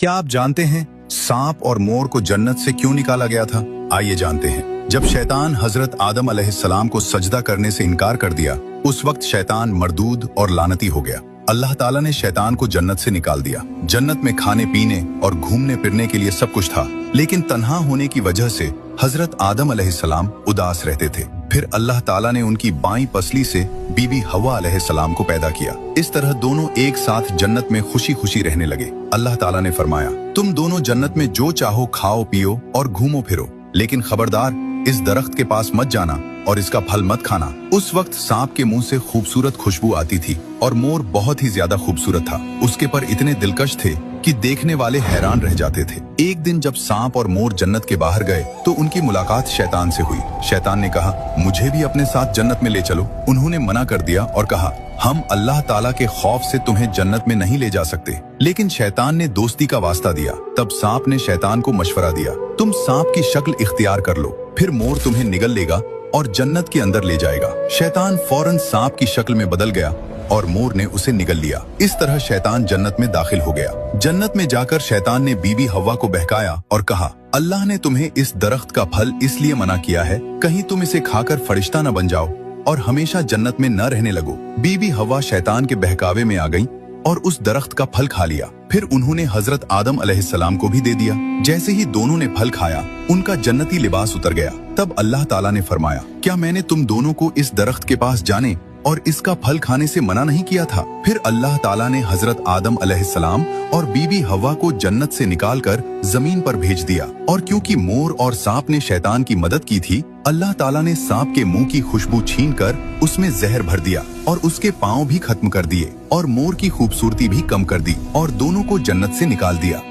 क्या आप जानते हैं सांप और मोर को जन्नत से क्यों निकाला गया था? आइए जानते हैं। जब शैतान हजरत आदम अलैहिस्सलाम को सजदा करने से इनकार कर दिया, उस वक्त शैतान मरदूद और लानती हो गया। अल्लाह ताला ने शैतान को जन्नत से निकाल दिया। जन्नत में खाने पीने और घूमने फिरने के लिए सब कुछ था, लेकिन तन्हा होने की वजह से हजरत आदम अलैहिस्सलाम उदास रहते थे। फिर अल्लाह ताला ने उनकी बाईं पसली से बीबी हवा अलैहिस्सलाम को पैदा किया। इस तरह दोनों एक साथ जन्नत में खुशी खुशी रहने लगे। अल्लाह ताला ने फरमाया, तुम दोनों जन्नत में जो चाहो खाओ पियो और घूमो फिरो, लेकिन खबरदार इस दरख्त के पास मत जाना और इसका फल मत खाना। उस वक्त सांप के मुंह से खूबसूरत खुशबू आती थी और मोर बहुत ही ज्यादा खूबसूरत था। उसके पर इतने दिलकश थे कि देखने वाले हैरान रह जाते थे। एक दिन जब सांप और मोर जन्नत के बाहर गए तो उनकी मुलाकात शैतान से हुई। शैतान ने कहा, मुझे भी अपने साथ जन्नत में ले चलो। उन्होंने मना कर दिया और कहा, हम अल्लाह ताला के खौफ से तुम्हें जन्नत में नहीं ले जा सकते। लेकिन शैतान ने दोस्ती का वास्ता दिया। तब सांप ने शैतान को मशवरा दिया, तुम सांप की शक्ल इख्तियार कर लो, फिर मोर तुम्हें निगल लेगा और जन्नत के अंदर ले जाएगा। शैतान फौरन सांप की शक्ल में बदल गया और मोर ने उसे निगल लिया। इस तरह शैतान जन्नत में दाखिल हो गया। जन्नत में जाकर शैतान ने बीबी हवा को बहकाया और कहा, अल्लाह ने तुम्हें इस दरख्त का फल इसलिए मना किया है, कहीं तुम इसे खाकर फरिश्ता न बन जाओ और हमेशा जन्नत में न रहने लगो। बीबी हवा शैतान के बहकावे में आ गई और उस दरख्त का फल खा लिया। फिर उन्होंने हजरत आदम अलैहिस्सलाम को भी दे दिया। जैसे ही दोनों ने फल खाया, उनका जन्नती लिबास उतर गया। तब अल्लाह ताला ने फरमाया, क्या मैंने तुम दोनों को इस दरख्त के पास जाने और इसका फल खाने से मना नहीं किया था? फिर अल्लाह ताला ने हजरत आदम अलैहिस्सलाम और बीबी हवा को जन्नत से निकालकर जमीन पर भेज दिया। और क्योंकि मोर और सांप ने शैतान की मदद की थी, अल्लाह ताला ने सांप के मुंह की खुशबू छीनकर उसमें जहर भर दिया और उसके पांव भी खत्म कर दिए और मोर की खूबसूरती भी कम कर दी और दोनों को जन्नत से निकाल दिया।